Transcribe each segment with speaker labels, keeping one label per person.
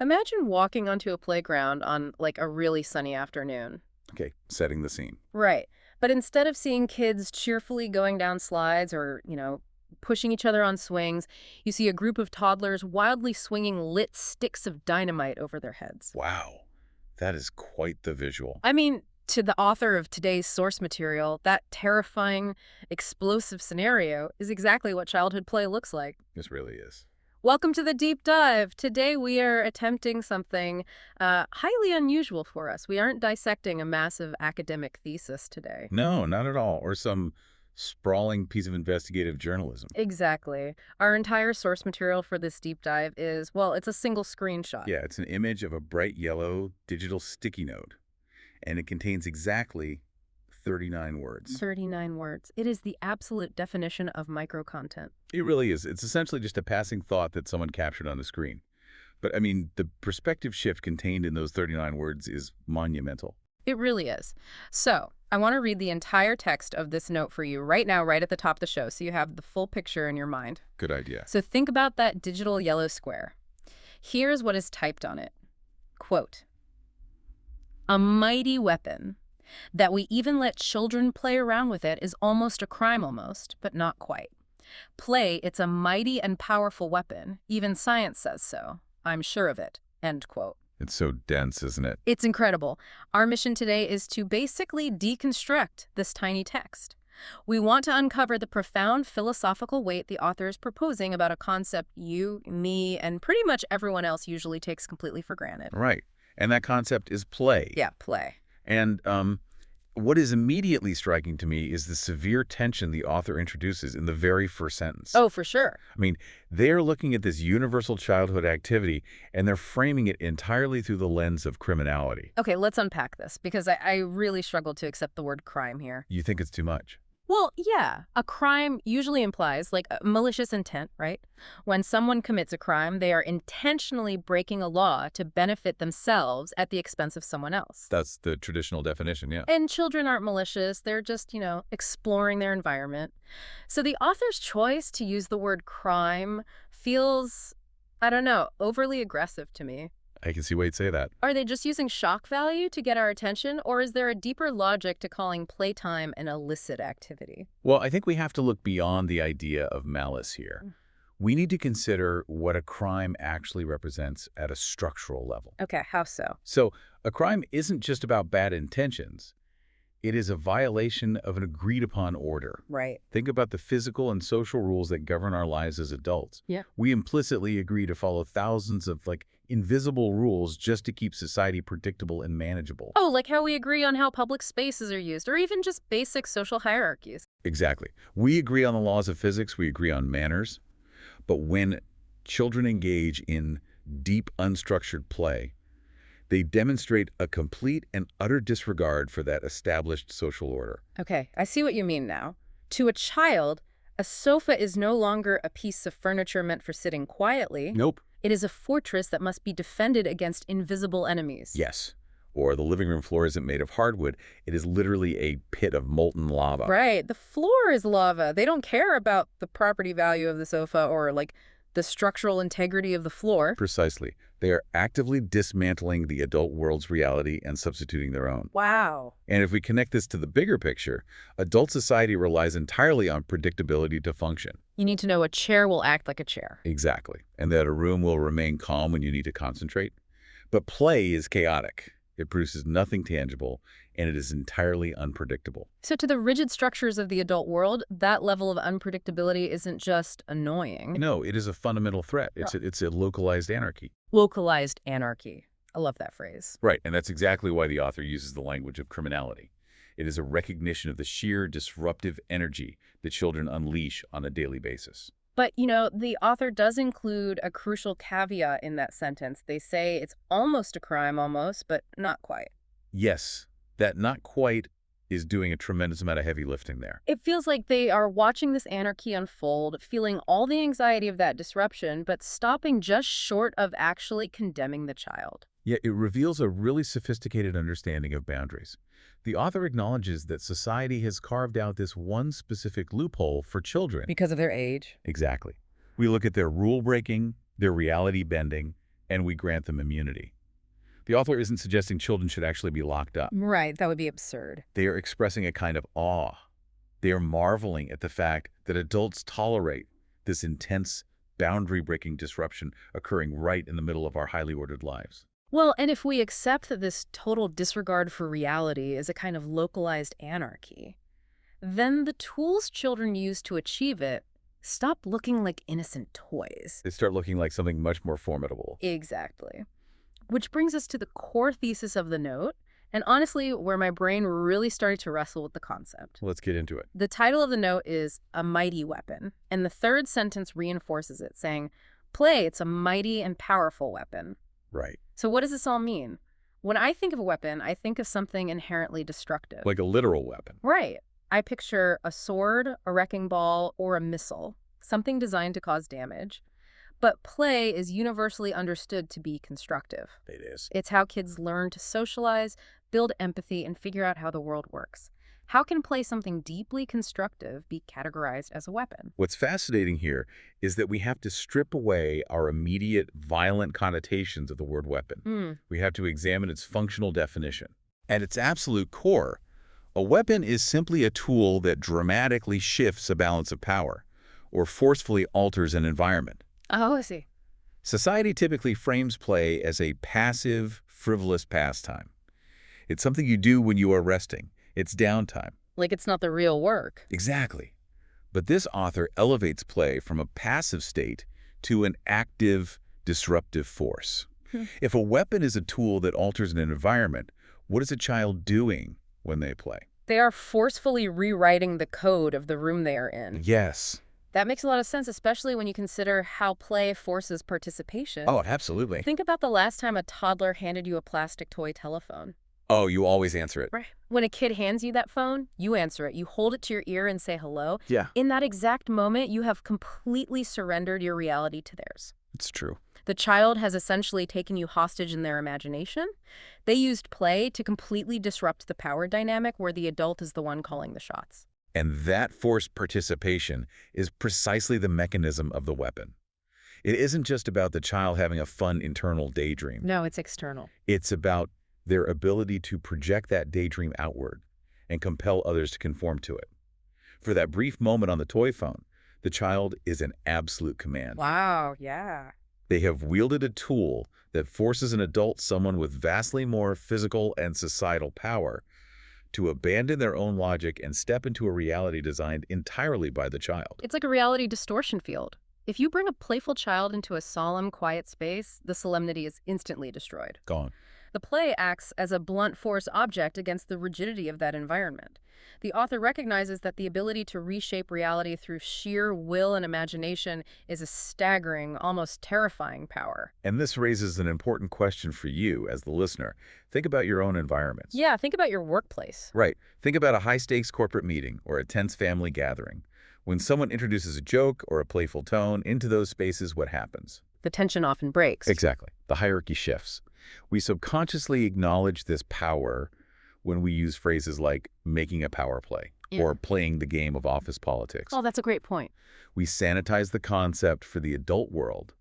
Speaker 1: Imagine walking onto a playground on like a really sunny afternoon.
Speaker 2: Okay, setting the scene.
Speaker 1: Right. But instead of seeing kids cheerfully going down slides or, pushing each other on swings, you see a group of toddlers wildly swinging lit sticks of dynamite over their heads.
Speaker 2: Wow, that is quite the visual.
Speaker 1: I mean, to the author of today's source material, that terrifying, explosive scenario is exactly what childhood play looks like.
Speaker 2: This really is.
Speaker 1: Welcome to the deep dive. Today we are attempting something highly unusual for us. We aren't dissecting a massive academic thesis today.
Speaker 2: No, not at all. Or some sprawling piece of investigative journalism.
Speaker 1: Exactly. Our entire source material for this deep dive is, well, it's a single screenshot.
Speaker 2: Yeah, it's an image of a bright yellow digital sticky note, and it contains exactly 39 words.
Speaker 1: 39 words. It is the absolute definition of micro content.
Speaker 2: It really is. It's essentially just a passing thought that someone captured on the screen. But I mean, the perspective shift contained in those 39 words is monumental.
Speaker 1: It really is. So, I want to read the entire text of this note for you right now, right at the top of the show, so you have the full picture in your mind.
Speaker 2: Good idea.
Speaker 1: So think about that digital yellow square. Here's what is typed on it. Quote, "A mighty weapon. That we even let children play around with it is almost a crime almost, but not quite. Play, it's a mighty and powerful weapon. Even science says so. I'm sure of it." End quote.
Speaker 2: It's so dense, isn't it?
Speaker 1: It's incredible. Our mission today is to basically deconstruct this tiny text. We want to uncover the profound philosophical weight the author is proposing about a concept you, me, and pretty much everyone else usually takes completely for granted.
Speaker 2: Right. And that concept is play.
Speaker 1: Yeah, play.
Speaker 2: And what is immediately striking to me is the severe tension the author introduces in the very first sentence.
Speaker 1: Oh, for sure.
Speaker 2: I mean, they're looking at this universal childhood activity, and they're framing it entirely through the lens of criminality.
Speaker 1: Okay, let's unpack this, because I really struggle to accept the word crime here.
Speaker 2: You think it's too much?
Speaker 1: Well, yeah, a crime usually implies like a malicious intent, right? When someone commits a crime, they are intentionally breaking a law to benefit themselves at the expense of someone else.
Speaker 2: That's the traditional definition, yeah.
Speaker 1: And children aren't malicious. They're just, exploring their environment. So the author's choice to use the word crime feels, I don't know, overly aggressive to me.
Speaker 2: I can see why you'd say that.
Speaker 1: Are they just using shock value to get our attention, or is there a deeper logic to calling playtime an illicit activity?
Speaker 2: Well, I think we have to look beyond the idea of malice here. We need to consider what a crime actually represents at a structural level.
Speaker 1: Okay, how so?
Speaker 2: So, a crime isn't just about bad intentions. It is a violation of an agreed-upon order.
Speaker 1: Right.
Speaker 2: Think about the physical and social rules that govern our lives as adults.
Speaker 1: Yeah.
Speaker 2: We implicitly agree to follow thousands of, invisible rules just to keep society predictable and manageable.
Speaker 1: Oh, like how we agree on how public spaces are used, or even just basic social hierarchies.
Speaker 2: Exactly. We agree on the laws of physics. We agree on manners. But when children engage in deep, unstructured play, they demonstrate a complete and utter disregard for that established social order.
Speaker 1: Okay, I see what you mean now. To a child, a sofa is no longer a piece of furniture meant for sitting quietly.
Speaker 2: Nope.
Speaker 1: It is a fortress that must be defended against invisible enemies.
Speaker 2: Yes. Or the living room floor isn't made of hardwood. It is literally a pit of molten lava.
Speaker 1: Right. The floor is lava. They don't care about the property value of the sofa or, the structural integrity of the floor.
Speaker 2: Precisely. They are actively dismantling the adult world's reality and substituting their own.
Speaker 1: Wow.
Speaker 2: And if we connect this to the bigger picture, adult society relies entirely on predictability to function.
Speaker 1: You need to know a chair will act like a chair.
Speaker 2: Exactly. And that a room will remain calm when you need to concentrate. But play is chaotic. It produces nothing tangible, and it is entirely unpredictable.
Speaker 1: So to the rigid structures of the adult world, that level of unpredictability isn't just annoying.
Speaker 2: No, it is a fundamental threat. It's a localized anarchy.
Speaker 1: Localized anarchy. I love that phrase.
Speaker 2: Right, and that's exactly why the author uses the language of criminality. It is a recognition of the sheer disruptive energy that children unleash on a daily basis.
Speaker 1: But, the author does include a crucial caveat in that sentence. They say it's almost a crime, but not quite.
Speaker 2: Yes, that not quite is doing a tremendous amount of heavy lifting there.
Speaker 1: It feels like they are watching this anarchy unfold, feeling all the anxiety of that disruption, but stopping just short of actually condemning the child.
Speaker 2: Yet it reveals a really sophisticated understanding of boundaries. The author acknowledges that society has carved out this one specific loophole for children.
Speaker 1: Because of their age.
Speaker 2: Exactly. We look at their rule-breaking, their reality-bending, and we grant them immunity. The author isn't suggesting children should actually be locked up.
Speaker 1: Right, that would be absurd.
Speaker 2: They are expressing a kind of awe. They are marveling at the fact that adults tolerate this intense, boundary-breaking disruption occurring right in the middle of our highly ordered lives.
Speaker 1: Well, and if we accept that this total disregard for reality is a kind of localized anarchy, then the tools children use to achieve it stop looking like innocent toys.
Speaker 2: They start looking like something much more formidable.
Speaker 1: Exactly. Which brings us to the core thesis of the note, and honestly, where my brain really started to wrestle with the concept.
Speaker 2: Let's get into it.
Speaker 1: The title of the note is A Mighty Weapon, and the third sentence reinforces it, saying, play, it's a mighty and powerful weapon.
Speaker 2: Right.
Speaker 1: So what does this all mean? When I think of a weapon, I think of something inherently destructive.
Speaker 2: Like a literal weapon.
Speaker 1: Right. I picture a sword, a wrecking ball, or a missile, something designed to cause damage. But play is universally understood to be constructive.
Speaker 2: It is.
Speaker 1: It's how kids learn to socialize, build empathy, and figure out how the world works. How can play something deeply constructive be categorized as a weapon?
Speaker 2: What's fascinating here is that we have to strip away our immediate violent connotations of the word weapon. We have to examine its functional definition. At its absolute core, a weapon is simply a tool that dramatically shifts a balance of power or forcefully alters an environment.
Speaker 1: Oh, I see.
Speaker 2: Society typically frames play as a passive, frivolous pastime. It's something you do when you are resting. It's downtime.
Speaker 1: Like it's not the real work.
Speaker 2: Exactly. But this author elevates play from a passive state to an active, disruptive force. If a weapon is a tool that alters an environment, what is a child doing when they play?
Speaker 1: They are forcefully rewriting the code of the room they are in.
Speaker 2: Yes.
Speaker 1: That makes a lot of sense, especially when you consider how play forces participation.
Speaker 2: Oh, absolutely.
Speaker 1: Think about the last time a toddler handed you a plastic toy telephone.
Speaker 2: Oh, you always answer it.
Speaker 1: Right. When a kid hands you that phone, you answer it. You hold it to your ear and say hello.
Speaker 2: Yeah.
Speaker 1: In that exact moment, you have completely surrendered your reality to theirs.
Speaker 2: It's true.
Speaker 1: The child has essentially taken you hostage in their imagination. They used play to completely disrupt the power dynamic where the adult is the one calling the shots.
Speaker 2: And that forced participation is precisely the mechanism of the weapon. It isn't just about the child having a fun internal daydream.
Speaker 1: No, it's external.
Speaker 2: It's about their ability to project that daydream outward and compel others to conform to it. For that brief moment on the toy phone, the child is in absolute command.
Speaker 1: Wow, yeah.
Speaker 2: They have wielded a tool that forces an adult, someone with vastly more physical and societal power, to abandon their own logic and step into a reality designed entirely by the child.
Speaker 1: It's like a reality distortion field. If you bring a playful child into a solemn, quiet space, the solemnity is instantly destroyed.
Speaker 2: Gone.
Speaker 1: The play acts as a blunt force object against the rigidity of that environment. The author recognizes that the ability to reshape reality through sheer will and imagination is a staggering, almost terrifying power.
Speaker 2: And this raises an important question for you as the listener. Think about your own environments.
Speaker 1: Yeah, think about your workplace.
Speaker 2: Right. Think about a high-stakes corporate meeting or a tense family gathering. When someone introduces a joke or a playful tone into those spaces, what happens?
Speaker 1: The tension often breaks.
Speaker 2: Exactly. The hierarchy shifts. We subconsciously acknowledge this power when we use phrases like making a power play or playing the game of office politics.
Speaker 1: Oh, that's a great point.
Speaker 2: We sanitize the concept for the adult world,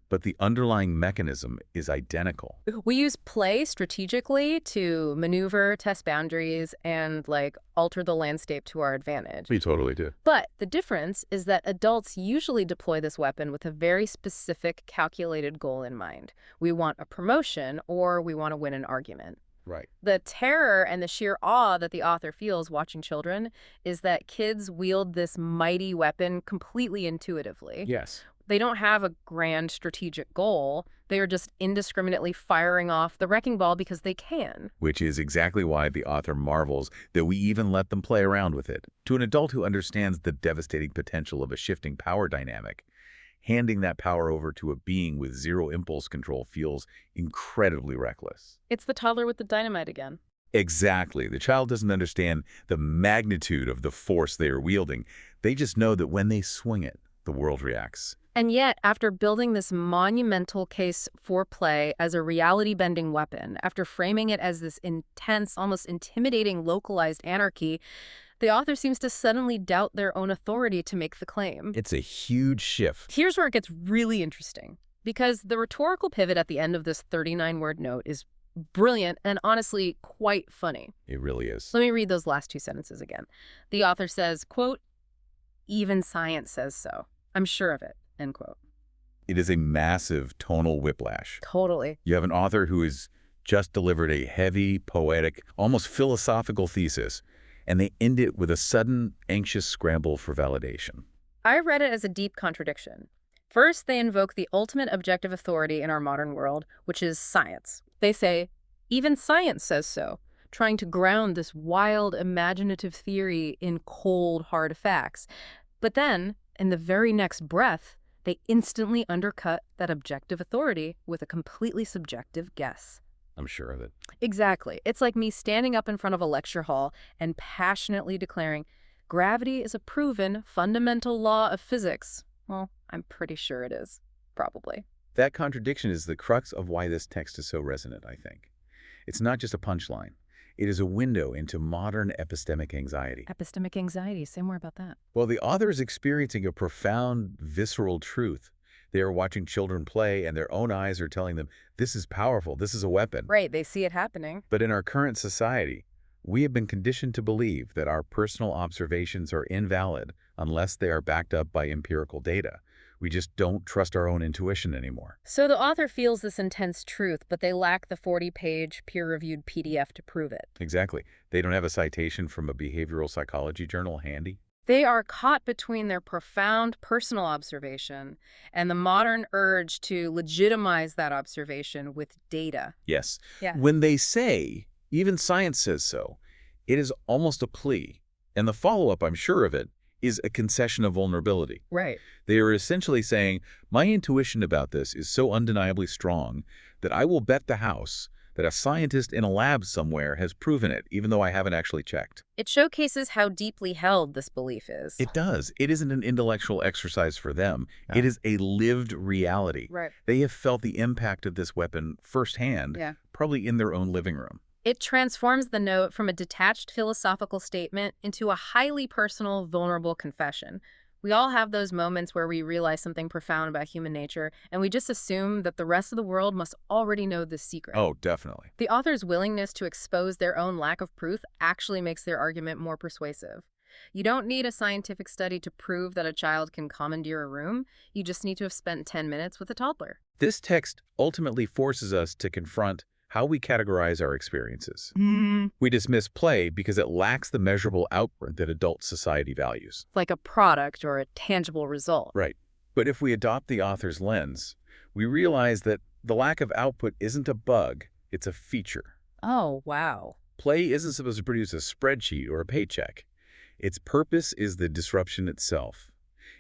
Speaker 2: but the underlying mechanism is identical.
Speaker 1: We use play strategically to maneuver, test boundaries, and alter the landscape to our advantage.
Speaker 2: We totally do.
Speaker 1: But the difference is that adults usually deploy this weapon with a very specific, calculated goal in mind. We want a promotion or we want to win an argument.
Speaker 2: Right.
Speaker 1: The terror and the sheer awe that the author feels watching children is that kids wield this mighty weapon completely intuitively.
Speaker 2: Yes.
Speaker 1: They don't have a grand strategic goal. They are just indiscriminately firing off the wrecking ball because they can.
Speaker 2: Which is exactly why the author marvels that we even let them play around with it. To an adult who understands the devastating potential of a shifting power dynamic, handing that power over to a being with zero impulse control feels incredibly reckless.
Speaker 1: It's the toddler with the dynamite again.
Speaker 2: Exactly. The child doesn't understand the magnitude of the force they are wielding. They just know that when they swing it, the world reacts.
Speaker 1: And yet, after building this monumental case for play as a reality-bending weapon, after framing it as this intense, almost intimidating localized anarchy, the author seems to suddenly doubt their own authority to make the claim.
Speaker 2: It's a huge shift.
Speaker 1: Here's where it gets really interesting. because the rhetorical pivot at the end of this 39-word note is brilliant and honestly quite funny.
Speaker 2: It really is.
Speaker 1: Let me read those last two sentences again. The author says, quote, "Even science says so. I'm sure of it," end quote.
Speaker 2: It is a massive tonal whiplash.
Speaker 1: Totally.
Speaker 2: You have an author who has just delivered a heavy, poetic, almost philosophical thesis, and they end it with a sudden, anxious scramble for validation.
Speaker 1: I read it as a deep contradiction. First, they invoke the ultimate objective authority in our modern world, which is science. They say, even science says so, trying to ground this wild, imaginative theory in cold, hard facts. But then, in the very next breath, they instantly undercut that objective authority with a completely subjective guess.
Speaker 2: I'm sure of it.
Speaker 1: Exactly. It's like me standing up in front of a lecture hall and passionately declaring, gravity is a proven fundamental law of physics. Well, I'm pretty sure it is. Probably.
Speaker 2: That contradiction is the crux of why this text is so resonant, I think. It's not just a punchline. It is a window into modern epistemic anxiety.
Speaker 1: Epistemic anxiety. Say more about that.
Speaker 2: Well, the author is experiencing a profound, visceral truth. They are watching children play, and their own eyes are telling them, this is powerful, this is a weapon.
Speaker 1: Right, they see it happening.
Speaker 2: But in our current society, we have been conditioned to believe that our personal observations are invalid unless they are backed up by empirical data. We just don't trust our own intuition anymore.
Speaker 1: So the author feels this intense truth, but they lack the 40-page peer-reviewed PDF to prove it.
Speaker 2: Exactly. They don't have a citation from a behavioral psychology journal handy.
Speaker 1: They are caught between their profound personal observation and the modern urge to legitimize that observation with data.
Speaker 2: Yes.
Speaker 1: Yeah.
Speaker 2: When they say, even science says so, it is almost a plea. And the follow-up, I'm sure of it, is a concession of vulnerability.
Speaker 1: Right.
Speaker 2: They are essentially saying, my intuition about this is so undeniably strong that I will bet the house that a scientist in a lab somewhere has proven it, even though I haven't actually checked.
Speaker 1: It showcases how deeply held this belief is.
Speaker 2: It does. It isn't an intellectual exercise for them.
Speaker 1: No.
Speaker 2: It is a lived reality.
Speaker 1: Right.
Speaker 2: They have felt the impact of this weapon firsthand,
Speaker 1: Yeah.
Speaker 2: probably in their own living room.
Speaker 1: It transforms the note from a detached philosophical statement into a highly personal, vulnerable confession. We all have those moments where we realize something profound about human nature, and we just assume that the rest of the world must already know this secret.
Speaker 2: Oh, definitely.
Speaker 1: The author's willingness to expose their own lack of proof actually makes their argument more persuasive. You don't need a scientific study to prove that a child can commandeer a room. You just need to have spent 10 minutes with a toddler.
Speaker 2: This text ultimately forces us to confront how we categorize our experiences. We dismiss play because it lacks the measurable output that adult society values.
Speaker 1: Like a product or a tangible result.
Speaker 2: Right. But if we adopt the author's lens, we realize that the lack of output isn't a bug, it's a feature.
Speaker 1: Oh, wow.
Speaker 2: Play isn't supposed to produce a spreadsheet or a paycheck. Its purpose is the disruption itself.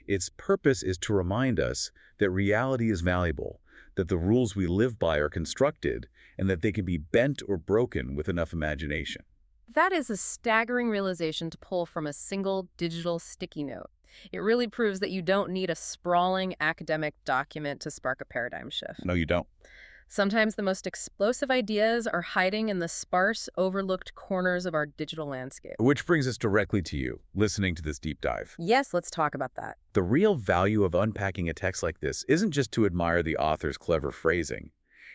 Speaker 2: Its purpose is to remind us that reality is malleable, that the rules we live by are constructed, and that they can be bent or broken with enough imagination.
Speaker 1: That is a staggering realization to pull from a single digital sticky note. It really proves that you don't need a sprawling academic document to spark a paradigm shift.
Speaker 2: No, you don't.
Speaker 1: Sometimes the most explosive ideas are hiding in the sparse, overlooked corners of our digital landscape.
Speaker 2: Which brings us directly to you, listening to this deep dive.
Speaker 1: Yes, let's talk about that.
Speaker 2: The real value of unpacking a text like this isn't just to admire the author's clever phrasing.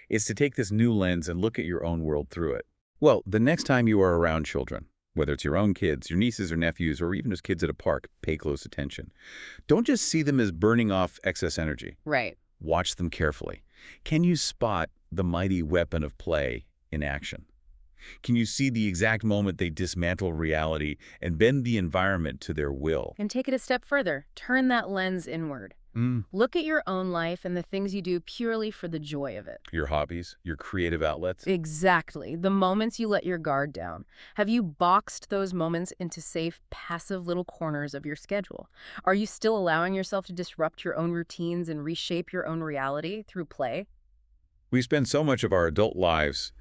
Speaker 2: It's to take this new lens and look at your own world through it. Well, the next time you are around children, whether it's your own kids, your nieces or nephews, or even just kids at a park, pay close attention. Don't just see them as burning off excess energy.
Speaker 1: Right.
Speaker 2: Watch them carefully. Can you spot the mighty weapon of play in action? Can you see the exact moment they dismantle reality and bend the environment to their will?
Speaker 1: And take it a step further. Turn that lens inward. Look at your own life and the things you do purely for the joy of it.
Speaker 2: Your hobbies, your creative outlets.
Speaker 1: Exactly. The moments you let your guard down. Have you boxed those moments into safe, passive little corners of your schedule? Are you still allowing yourself to disrupt your own routines and reshape your own reality through play?
Speaker 2: We spend so much of our adult lives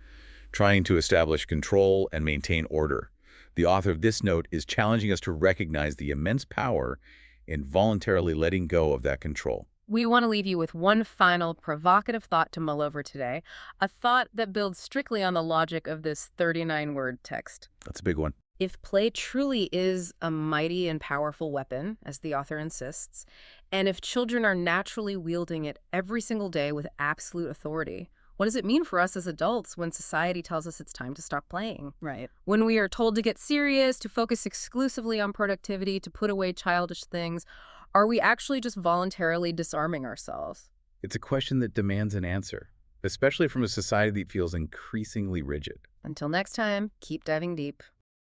Speaker 2: trying to establish control and maintain order. The author of this note is challenging us to recognize the immense power in voluntarily letting go of that control.
Speaker 1: We want to leave you with one final provocative thought to mull over today, a thought that builds strictly on the logic of this 39-word text.
Speaker 2: That's a big one.
Speaker 1: If play truly is a mighty and powerful weapon, as the author insists, and if children are naturally wielding it every single day with absolute authority, what does it mean for us as adults when society tells us it's time to stop playing?
Speaker 3: Right.
Speaker 1: When we are told to get serious, to focus exclusively on productivity, to put away childish things, are we actually just voluntarily disarming ourselves?
Speaker 2: It's a question that demands an answer, especially from a society that feels increasingly rigid.
Speaker 1: Until next time, keep diving deep.